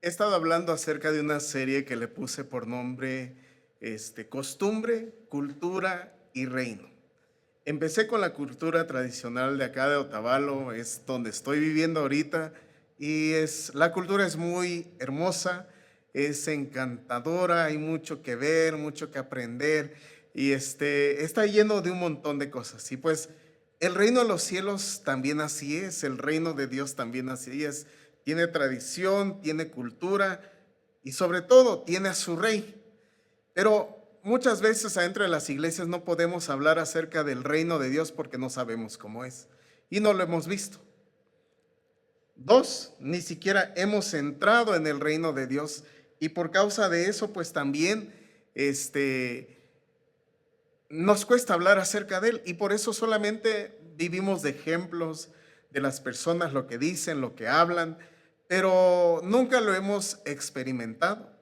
He estado hablando acerca de una serie que le puse por nombre Costumbre, Cultura y Reino. Empecé con la cultura tradicional de acá de Otavalo, es donde estoy viviendo ahorita, y la cultura es muy hermosa, es encantadora, hay mucho que ver, mucho que aprender, y está lleno de un montón de cosas. Y pues el reino de los cielos también así es, el reino de Dios también así es. Tiene tradición, tiene cultura y sobre todo tiene a su rey. Pero muchas veces adentro de las iglesias no podemos hablar acerca del reino de Dios porque no sabemos cómo es y no lo hemos visto. Dos, ni siquiera hemos entrado en el reino de Dios y por causa de eso pues también nos cuesta hablar acerca de él y por eso solamente vivimos de ejemplos de las personas, lo que dicen, lo que hablan, pero nunca lo hemos experimentado.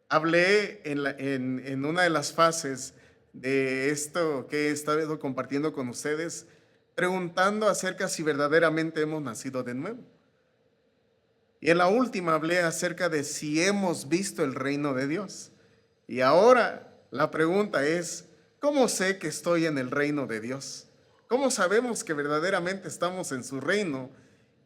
Hablé en una de las fases de esto que he estado compartiendo con ustedes, preguntando acerca si verdaderamente hemos nacido de nuevo. Y en la última hablé acerca de si hemos visto el reino de Dios. Y ahora la pregunta es, ¿cómo sé que estoy en el reino de Dios? ¿Cómo sabemos que verdaderamente estamos en su reino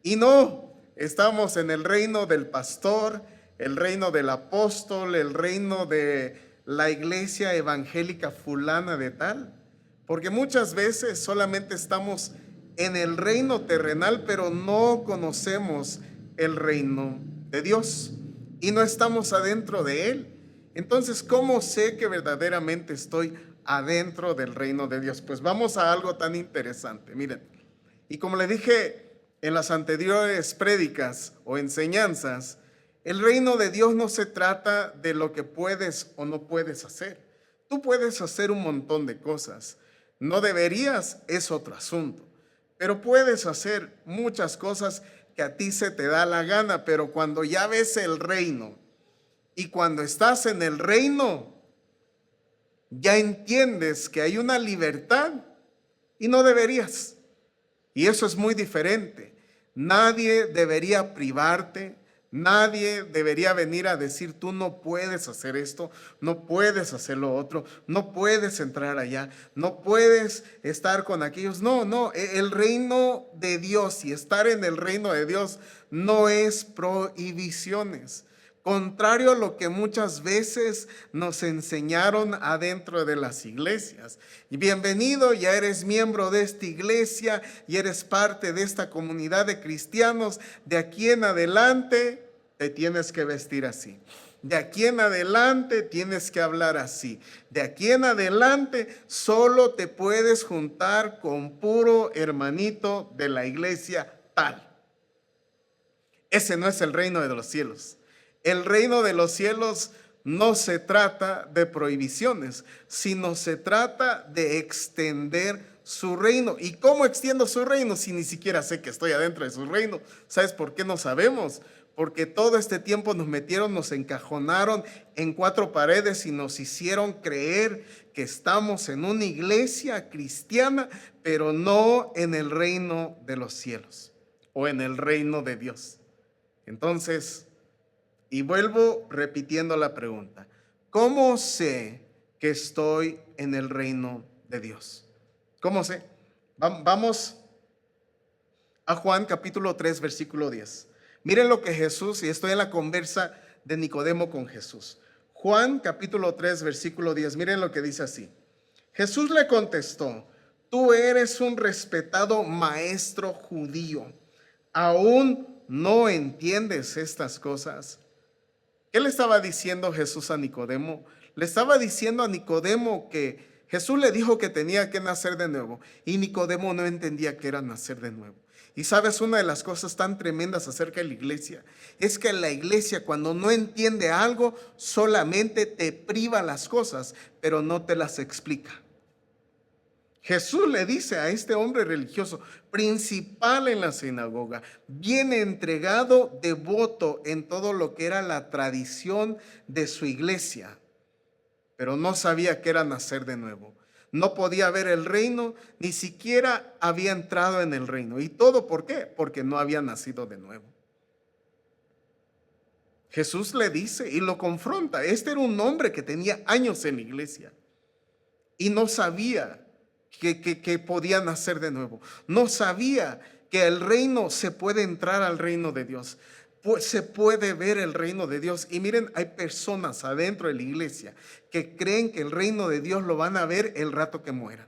y no estamos en el reino del pastor, el reino del apóstol, el reino de la iglesia evangélica fulana de tal? Porque muchas veces solamente estamos en el reino terrenal, pero no conocemos el reino de Dios y no estamos adentro de él. Entonces, ¿cómo sé que verdaderamente estoy adentro del reino de Dios? Pues vamos a algo tan interesante. Miren, y como le dije en las anteriores prédicas o enseñanzas, el reino de Dios no se trata de lo que puedes o no puedes hacer. Tú puedes hacer un montón de cosas. No deberías, es otro asunto. Pero puedes hacer muchas cosas que a ti se te da la gana, pero cuando ya ves el reino y cuando estás en el reino, ya entiendes que hay una libertad y no deberías. Y eso es muy diferente. Nadie debería privarte, nadie debería venir a decir, tú no puedes hacer esto, no puedes hacer lo otro, no puedes entrar allá, no puedes estar con aquellos. No, no, el reino de Dios y estar en el reino de Dios no es prohibiciones. Contrario a lo que muchas veces nos enseñaron adentro de las iglesias. Y bienvenido, ya eres miembro de esta iglesia y eres parte de esta comunidad de cristianos. De aquí en adelante te tienes que vestir así. De aquí en adelante tienes que hablar así. De aquí en adelante solo te puedes juntar con puro hermanito de la iglesia tal. Ese no es el reino de los cielos. El reino de los cielos no se trata de prohibiciones, sino se trata de extender su reino. ¿Y cómo extiendo su reino si ni siquiera sé que estoy adentro de su reino? ¿Sabes por qué no sabemos? Porque todo este tiempo nos metieron, nos encajonaron en cuatro paredes y nos hicieron creer que estamos en una iglesia cristiana, pero no en el reino de los cielos o en el reino de Dios. Entonces, y vuelvo repitiendo la pregunta, ¿cómo sé que estoy en el reino de Dios? ¿Cómo sé? Vamos a Juan capítulo 3, versículo 10. Miren lo que Jesús, y estoy en la conversa de Nicodemo con Jesús. Juan capítulo 3, versículo 10, miren lo que dice así. Jesús le contestó, tú eres un respetado maestro judío, ¿aún no entiendes estas cosas? ¿Qué le estaba diciendo Jesús a Nicodemo? Le estaba diciendo a Nicodemo que Jesús le dijo que tenía que nacer de nuevo y Nicodemo no entendía qué era nacer de nuevo. Y sabes, una de las cosas tan tremendas acerca de la iglesia es que la iglesia cuando no entiende algo solamente te priva las cosas, pero no te las explica. Jesús le dice a este hombre religioso, principal en la sinagoga, bien entregado, devoto en todo lo que era la tradición de su iglesia, pero no sabía qué era nacer de nuevo. No podía ver el reino, ni siquiera había entrado en el reino. ¿Y todo por qué? Porque no había nacido de nuevo. Jesús le dice y lo confronta. Este era un hombre que tenía años en la iglesia y no sabía que podía nacer de nuevo. No sabía que el reino se puede entrar al reino de Dios. Pues se puede ver el reino de Dios. Y miren, hay personas adentro de la iglesia que creen que el reino de Dios lo van a ver el rato que mueran.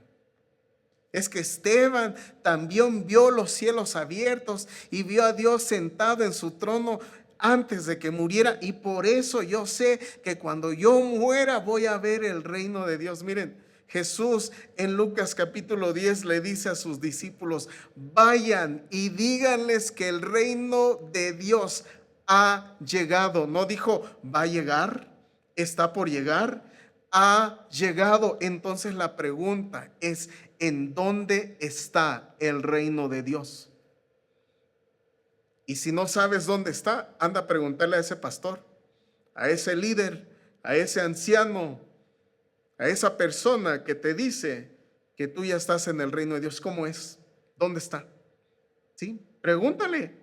Es que Esteban también vio los cielos abiertos y vio a Dios sentado en su trono antes de que muriera, y por eso yo sé que cuando yo muera voy a ver el reino de Dios. Miren, Jesús en Lucas capítulo 10 le dice a sus discípulos: vayan y díganles que el reino de Dios ha llegado. No dijo va a llegar, está por llegar, ha llegado. Entonces la pregunta es: ¿en dónde está el reino de Dios? Y si no sabes dónde está, anda a preguntarle a ese pastor, a ese líder, a ese anciano, a esa persona que te dice que tú ya estás en el reino de Dios. ¿Cómo es? ¿Dónde está? ¿Sí? Pregúntale,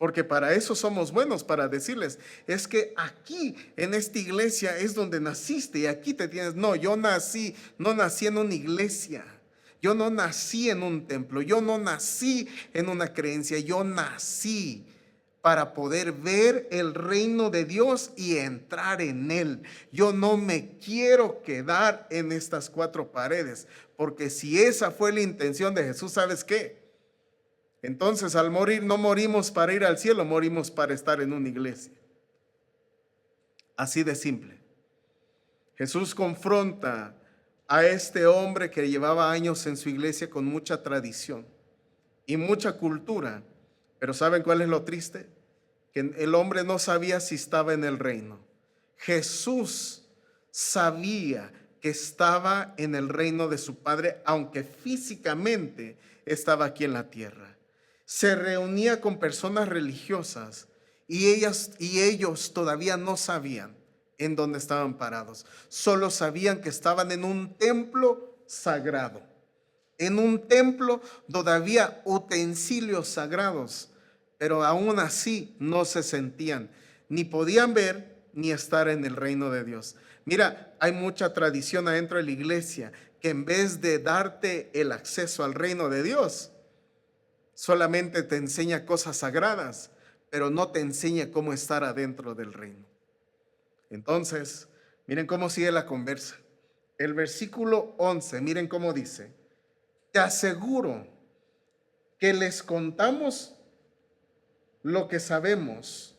porque para eso somos buenos, para decirles, es que aquí en esta iglesia es donde naciste y aquí te tienes. No, yo no nací en una iglesia. Yo no nací en un templo, yo no nací en una creencia, yo nací para poder ver el reino de Dios y entrar en él. Yo no me quiero quedar en estas cuatro paredes, porque si esa fue la intención de Jesús, ¿sabes qué? Entonces al morir no morimos para ir al cielo, morimos para estar en una iglesia. Así de simple. Jesús confronta a este hombre que llevaba años en su iglesia con mucha tradición y mucha cultura. Pero ¿saben cuál es lo triste? Que el hombre no sabía si estaba en el reino. Jesús sabía que estaba en el reino de su Padre, aunque físicamente estaba aquí en la tierra. Se reunía con personas religiosas y ellos todavía no sabían en dónde estaban parados. Solo sabían que estaban en un templo sagrado. En un templo donde había utensilios sagrados, pero aún así no se sentían, ni podían ver, ni estar en el reino de Dios. Mira, hay mucha tradición adentro de la iglesia que en vez de darte el acceso al reino de Dios, solamente te enseña cosas sagradas, pero no te enseña cómo estar adentro del reino. Entonces, miren cómo sigue la conversa. El versículo 11, miren cómo dice: te aseguro que les contamos lo que sabemos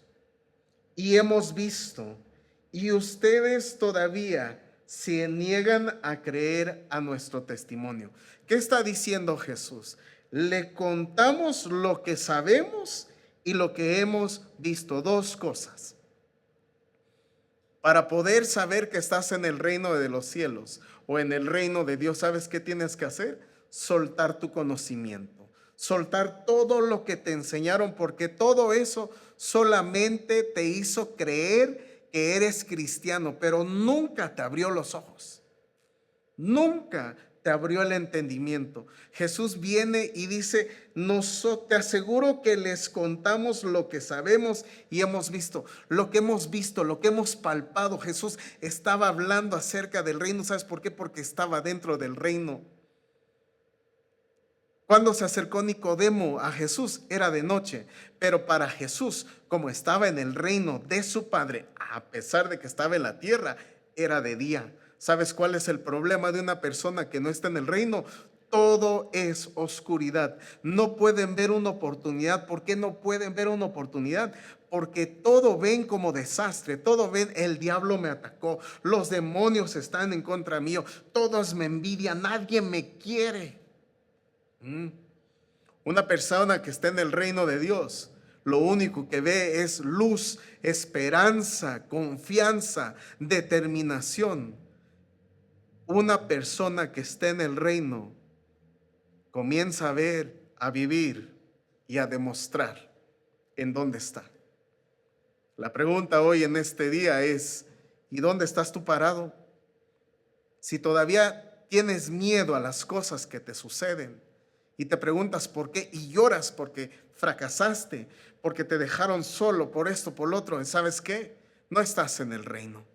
y hemos visto, y ustedes todavía se niegan a creer a nuestro testimonio. ¿Qué está diciendo Jesús? Le contamos lo que sabemos y lo que hemos visto. Dos cosas. Para poder saber que estás en el reino de los cielos o en el reino de Dios, ¿sabes qué tienes que hacer? Soltar tu conocimiento, soltar todo lo que te enseñaron, porque todo eso solamente te hizo creer que eres cristiano, pero nunca te abrió los ojos, nunca te abrió el entendimiento. Jesús viene y dice: te aseguro que les contamos lo que sabemos y hemos visto, lo que hemos palpado. Jesús estaba hablando acerca del reino. ¿Sabes por qué? Porque estaba dentro del reino. Cuando se acercó Nicodemo a Jesús era de noche, pero para Jesús, como estaba en el reino de su Padre, a pesar de que estaba en la tierra, era de día. ¿Sabes cuál es el problema de una persona que no está en el reino? Todo es oscuridad. No pueden ver una oportunidad. ¿Por qué no pueden ver una oportunidad? Porque todo ven como desastre, todo ven: el diablo me atacó, los demonios están en contra mío, todos me envidian, nadie me quiere. Una persona que está en el reino de Dios, lo único que ve es luz, esperanza, confianza, determinación. Una persona que está en el reino comienza a ver, a vivir y a demostrar en dónde está. La pregunta hoy en este día es: ¿y dónde estás tú parado? Si todavía tienes miedo a las cosas que te suceden y te preguntas por qué y lloras porque fracasaste, porque te dejaron solo por esto, por lo otro, ¿sabes qué? No estás en el reino.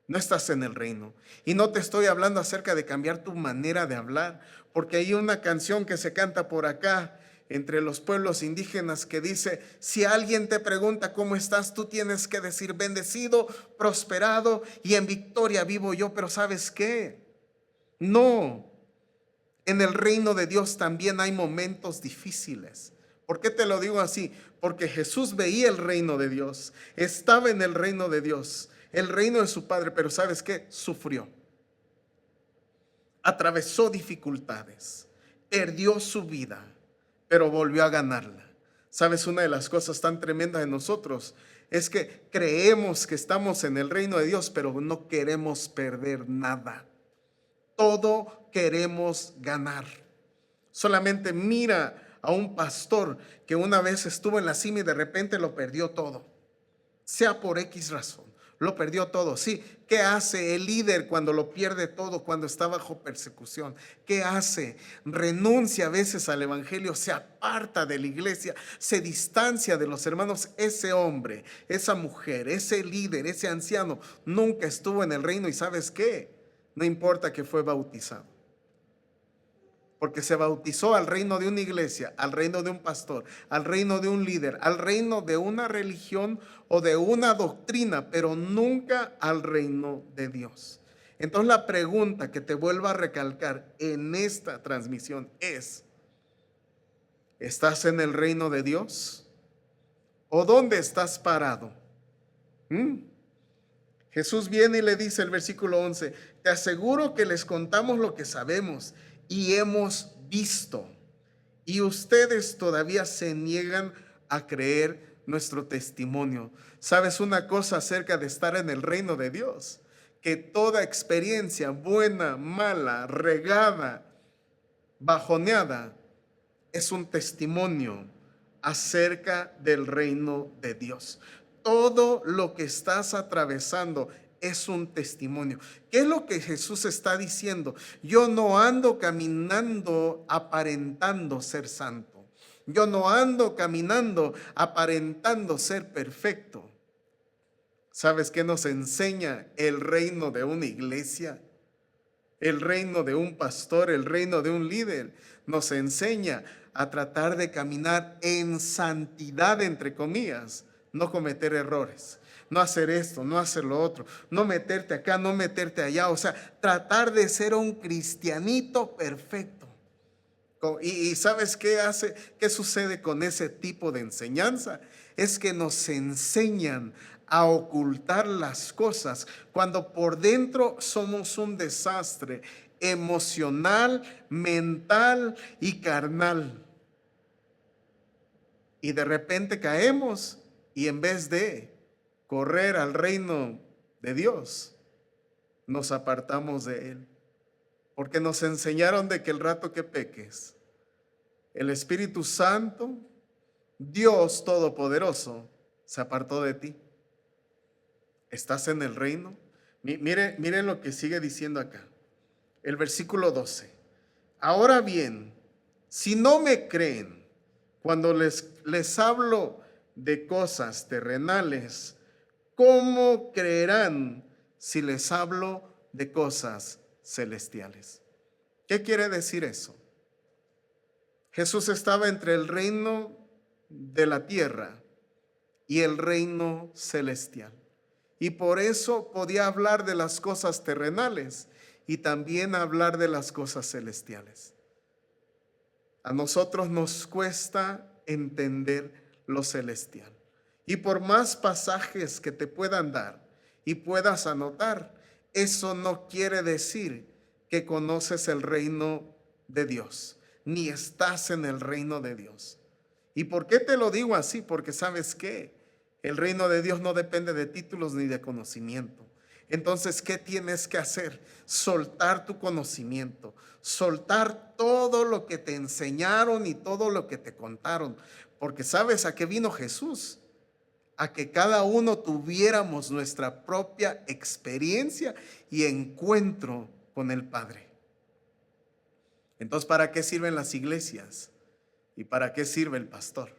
No estás en el reino. Y no te estoy hablando acerca de cambiar tu manera de hablar, porque hay una canción que se canta por acá entre los pueblos indígenas que dice: si alguien te pregunta cómo estás, tú tienes que decir bendecido, prosperado y en victoria vivo yo. Pero ¿sabes qué? No, en el reino de Dios también hay momentos difíciles. ¿Por qué te lo digo así? Porque Jesús veía el reino de Dios, estaba en el reino de Dios, el reino de su Padre, pero ¿sabes qué? Sufrió, atravesó dificultades, perdió su vida, pero volvió a ganarla. ¿Sabes? Una de las cosas tan tremendas de nosotros es que creemos que estamos en el reino de Dios, pero no queremos perder nada. Todo queremos ganar. Solamente mira a un pastor que una vez estuvo en la cima y de repente lo perdió todo. Sea por X razón, lo perdió todo. Sí, ¿qué hace el líder cuando lo pierde todo, cuando está bajo persecución? ¿Qué hace? Renuncia a veces al evangelio, se aparta de la iglesia, se distancia de los hermanos. Ese hombre, esa mujer, ese líder, ese anciano nunca estuvo en el reino. ¿Y sabes qué? No importa que fue bautizado, porque se bautizó al reino de una iglesia, al reino de un pastor, al reino de un líder, al reino de una religión o de una doctrina, pero nunca al reino de Dios. Entonces la pregunta que te vuelvo a recalcar en esta transmisión es: ¿estás en el reino de Dios? ¿O dónde estás parado? Jesús viene y le dice el versículo 11: te aseguro que les contamos lo que sabemos y hemos visto, y ustedes todavía se niegan a creer nuestro testimonio. ¿Sabes una cosa acerca de estar en el reino de Dios? Que toda experiencia, buena, mala, regada, bajoneada, es un testimonio acerca del reino de Dios. Todo lo que estás atravesando es un testimonio. ¿Qué es lo que Jesús está diciendo? Yo no ando caminando aparentando ser santo. Yo no ando caminando aparentando ser perfecto. ¿Sabes qué nos enseña el reino de una iglesia? El reino de un pastor, el reino de un líder, nos enseña a tratar de caminar en santidad, entre comillas, no cometer errores, no hacer esto, no hacer lo otro, no meterte acá, no meterte allá, o sea, tratar de ser un cristianito perfecto. ¿Y sabes qué hace? ¿Qué sucede con ese tipo de enseñanza? Es que nos enseñan a ocultar las cosas cuando por dentro somos un desastre emocional, mental y carnal. Y de repente caemos y en vez de correr al reino de Dios, nos apartamos de Él. Porque nos enseñaron de que el rato que peques, el Espíritu Santo, Dios Todopoderoso, se apartó de ti. ¿Estás en el reino? Miren lo que sigue diciendo acá. El versículo 12. Ahora bien, si no me creen cuando les hablo de cosas terrenales, ¿cómo creerán si les hablo de cosas celestiales? ¿Qué quiere decir eso? Jesús estaba entre el reino de la tierra y el reino celestial. Y por eso podía hablar de las cosas terrenales y también hablar de las cosas celestiales. A nosotros nos cuesta entender lo celestial. Y por más pasajes que te puedan dar y puedas anotar, eso no quiere decir que conoces el reino de Dios, ni estás en el reino de Dios. ¿Y por qué te lo digo así? Porque ¿sabes qué? El reino de Dios no depende de títulos ni de conocimiento. Entonces, ¿qué tienes que hacer? Soltar tu conocimiento, soltar todo lo que te enseñaron y todo lo que te contaron. Porque ¿sabes a qué vino Jesús? A que cada uno tuviéramos nuestra propia experiencia y encuentro con el Padre. Entonces, ¿para qué sirven las iglesias? ¿Y para qué sirve el pastor?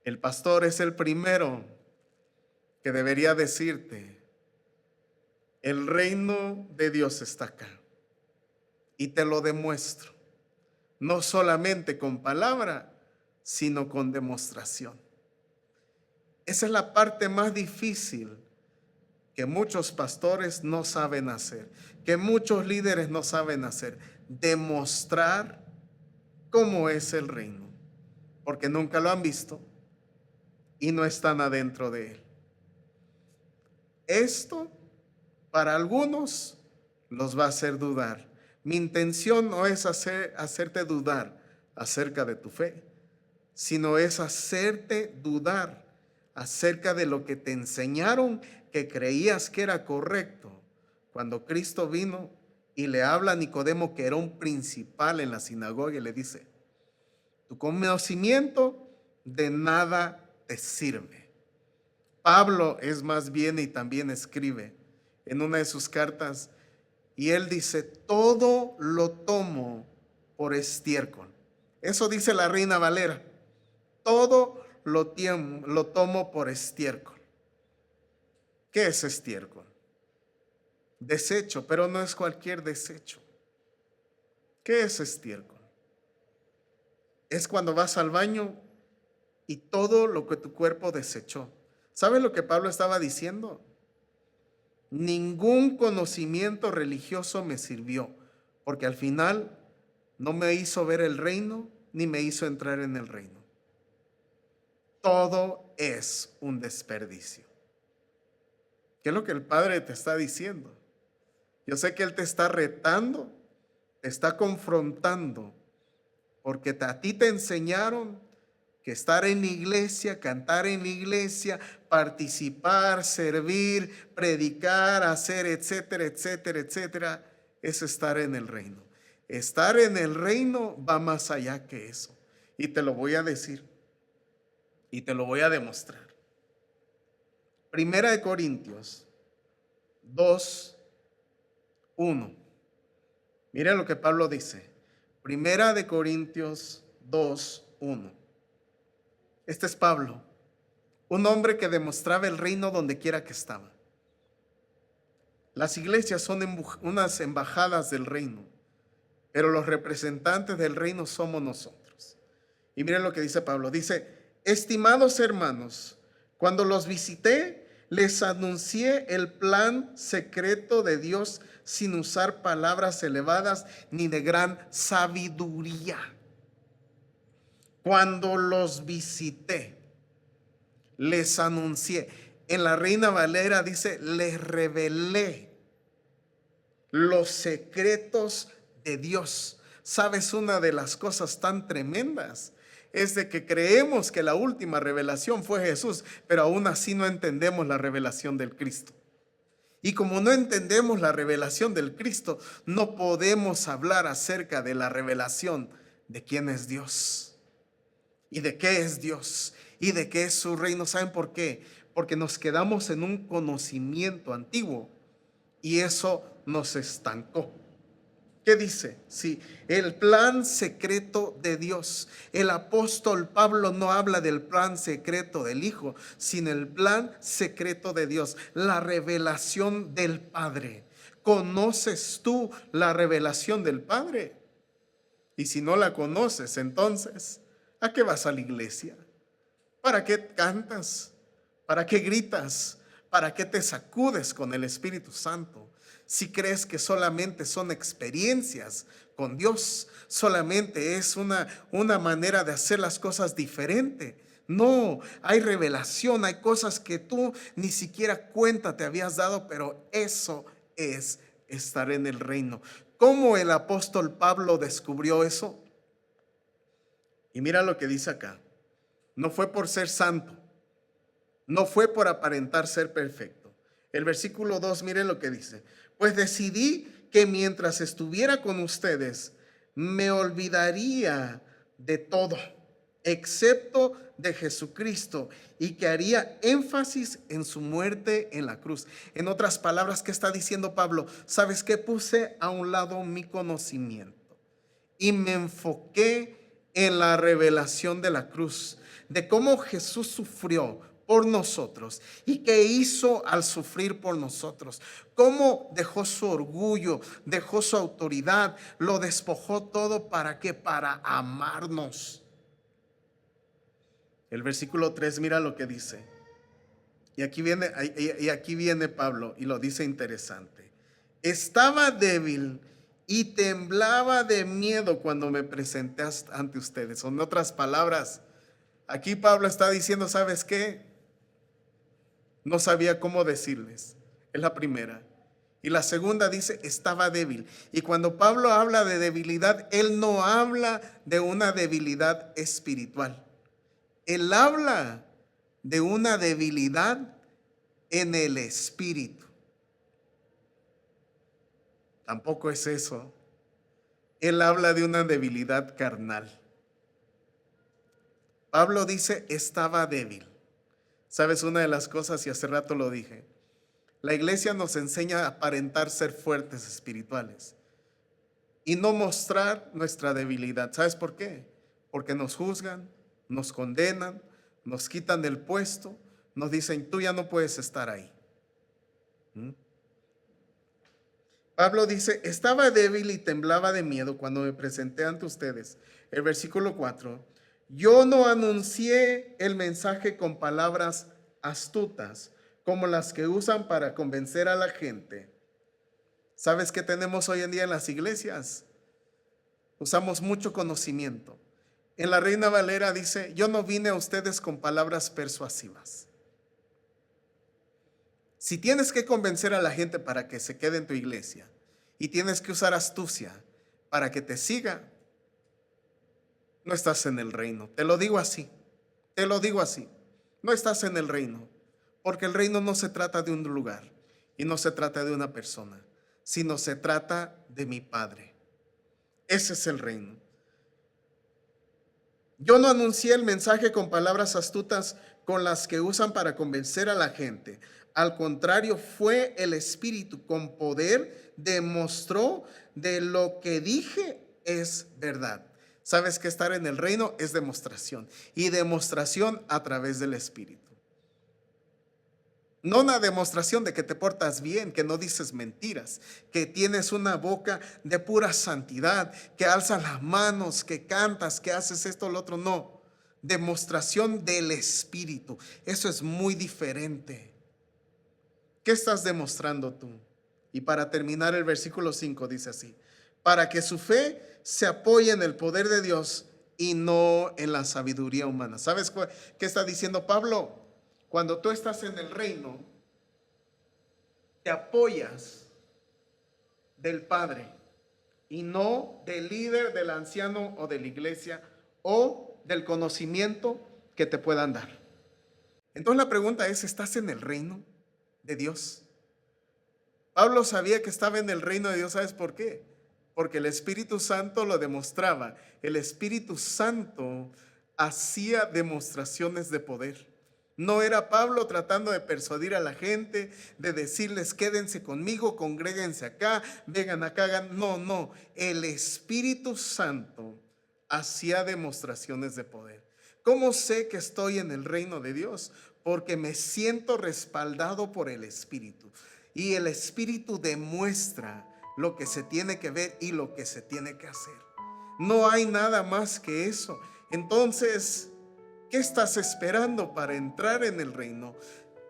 El pastor es el primero que debería decirte: el reino de Dios está acá. Y te lo demuestro, no solamente con palabra, sino con demostración. Esa es la parte más difícil que muchos pastores no saben hacer, que muchos líderes no saben hacer: demostrar cómo es el reino, porque nunca lo han visto y no están adentro de él. Esto para algunos los va a hacer dudar. Mi intención no es hacerte dudar acerca de tu fe, sino es hacerte dudar acerca de lo que te enseñaron que creías que era correcto, cuando Cristo vino y le habla a Nicodemo, que era un principal en la sinagoga, y le dice: tu conocimiento de nada te sirve. Pablo es más bien, y también escribe en una de sus cartas, y él dice: todo lo tomo por estiércol. Eso dice la Reina Valera: todo lo tomo por estiércol. ¿Qué es estiércol? Desecho, pero no es cualquier desecho. ¿Qué es estiércol? Es cuando vas al baño y todo lo que tu cuerpo desechó. ¿Sabes lo que Pablo estaba diciendo? Ningún conocimiento religioso me sirvió, porque al final no me hizo ver el reino, ni me hizo entrar en el reino. Todo es un desperdicio. ¿Qué es lo que el Padre te está diciendo? Yo sé que Él te está retando, te está confrontando, porque a ti te enseñaron que estar en la iglesia, cantar en la iglesia, participar, servir, predicar, hacer, etcétera, etcétera, etcétera, es estar en el reino. Estar en el reino va más allá que eso. Y te lo voy a decir. Y te lo voy a demostrar. Primera de Corintios 2, 1. Mira lo que Pablo dice. Primera de Corintios 2, 1. Este es Pablo, un hombre que demostraba el reino donde quiera que estaba. Las iglesias son unas embajadas del reino, pero los representantes del reino somos nosotros. Y miren lo que dice Pablo. Dice: estimados hermanos, cuando los visité, les anuncié el plan secreto de Dios sin usar palabras elevadas ni de gran sabiduría. Cuando los visité, les anuncié. En la Reina Valera dice: les revelé los secretos de Dios. ¿Sabes? Una de las cosas tan tremendas es de que creemos que la última revelación fue Jesús, pero aún así no entendemos la revelación del Cristo. Y como no entendemos la revelación del Cristo, no podemos hablar acerca de la revelación de quién es Dios y de qué es Dios y de qué es su reino. ¿Saben por qué? Porque nos quedamos en un conocimiento antiguo y eso nos estancó. ¿Qué dice? Sí, el plan secreto de Dios. El apóstol Pablo no habla del plan secreto del Hijo, sino el plan secreto de Dios, la revelación del Padre. ¿Conoces tú la revelación del Padre? Y si no la conoces, entonces, ¿a qué vas a la iglesia? ¿Para qué cantas? ¿Para qué gritas? ¿Para qué te sacudes con el Espíritu Santo? Si crees que solamente son experiencias con Dios, solamente es una manera de hacer las cosas diferente. No, hay revelación, hay cosas que tú ni siquiera cuenta te habías dado, pero eso es estar en el reino. ¿Cómo el apóstol Pablo descubrió eso? Y mira lo que dice acá. No fue por ser santo, no fue por aparentar ser perfecto. El versículo 2, miren lo que dice. Pues decidí que mientras estuviera con ustedes, me olvidaría de todo, excepto de Jesucristo, y que haría énfasis en su muerte en la cruz. En otras palabras, ¿qué está diciendo Pablo? ¿Sabes qué? Puse a un lado mi conocimiento. y me enfoqué en la revelación de la cruz, de cómo Jesús sufrió por nosotros y qué hizo al sufrir por nosotros, cómo dejó su orgullo, dejó su autoridad, lo despojó todo. ¿Para qué? Para amarnos. El versículo 3, mira lo que dice. Y aquí viene Pablo y lo dice interesante. Estaba débil y temblaba de miedo cuando me presenté ante ustedes. En otras palabras, aquí Pablo está diciendo, ¿sabes qué? No sabía cómo decirles. Es la primera. Y la segunda dice, estaba débil. Y cuando Pablo habla de debilidad, él no habla de una debilidad espiritual. Él habla de una debilidad en el espíritu. Tampoco es eso. Él habla de una debilidad carnal. Pablo dice, estaba débil. ¿Sabes una de las cosas? Y hace rato lo dije. La iglesia nos enseña a aparentar ser fuertes espirituales y no mostrar nuestra debilidad. ¿Sabes por qué? Porque nos juzgan, nos condenan, nos quitan del puesto, nos dicen, tú ya no puedes estar ahí. Pablo dice, estaba débil y temblaba de miedo cuando me presenté ante ustedes. El versículo 4, yo no anuncié el mensaje con palabras astutas, como las que usan para convencer a la gente. ¿Sabes qué tenemos hoy en día en las iglesias? Usamos mucho conocimiento. En la Reina Valera dice, yo no vine a ustedes con palabras persuasivas. Si tienes que convencer a la gente para que se quede en tu iglesia y tienes que usar astucia para que te siga, no estás en el reino. Te lo digo así, no estás en el reino, porque el reino no se trata de un lugar y no se trata de una persona, sino se trata de mi Padre. Ese es el reino. Yo no anuncié el mensaje con palabras astutas con las que usan para convencer a la gente. Al contrario, fue el Espíritu con poder, demostró de lo que dije es verdad. ¿Sabes que estar en el reino es demostración? Y demostración a través del Espíritu. No una demostración de que te portas bien, que no dices mentiras, que tienes una boca de pura santidad, que alzas las manos, que cantas, que haces esto o lo otro. No, demostración del Espíritu. Eso es muy diferente. ¿Qué estás demostrando tú? Y para terminar, el versículo 5 dice así: para que su fe se apoye en el poder de Dios y no en la sabiduría humana. ¿Sabes qué está diciendo Pablo? Cuando tú estás en el reino, te apoyas del Padre y no del líder, del anciano o de la iglesia o del conocimiento que te puedan dar. Entonces la pregunta es, ¿estás en el reino de Dios? Pablo sabía que estaba en el reino de Dios. ¿Sabes por qué? Porque el Espíritu Santo lo demostraba. El Espíritu Santo hacía demostraciones de poder. No era Pablo tratando de persuadir a la gente, de decirles quédense conmigo, congréguense acá, vengan acá, hagan. No. El Espíritu Santo hacía demostraciones de poder. ¿Cómo sé que estoy en el reino de Dios? Porque me siento respaldado por el Espíritu. Y el Espíritu demuestra lo que se tiene que ver y lo que se tiene que hacer. No hay nada más que eso. Entonces, ¿qué estás esperando para entrar en el reino?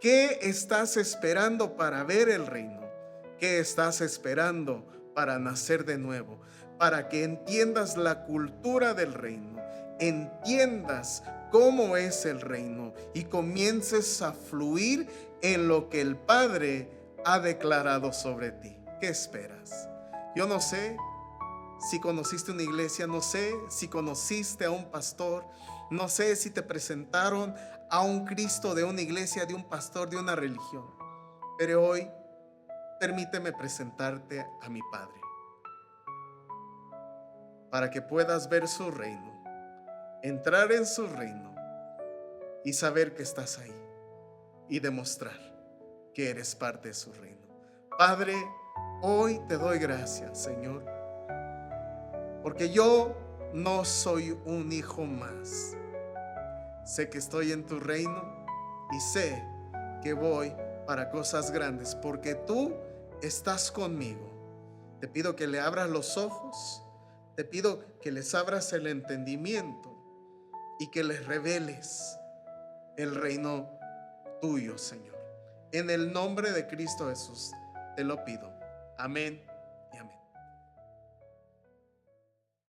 ¿Qué estás esperando para ver el reino? ¿Qué estás esperando para nacer de nuevo? Para que entiendas la cultura del reino, entiendas cómo es el reino y comiences a fluir en lo que el Padre ha declarado sobre ti. ¿Qué esperas? Yo no sé si conociste una iglesia, no sé si conociste a un pastor, no sé si te presentaron a un Cristo de una iglesia, de un pastor, de una religión. Pero hoy, permíteme presentarte a mi Padre, para que puedas ver su reino, entrar en su reino y saber que estás ahí y demostrar que eres parte de su reino. Padre, hoy te doy gracias, Señor, porque yo no soy un hijo más. Sé que estoy en tu reino y sé que voy para cosas grandes, porque tú estás conmigo. Te pido que le abras los ojos, te pido que les abras el entendimiento y que les reveles el reino tuyo, Señor. En el nombre de Cristo Jesús te lo pido. Amén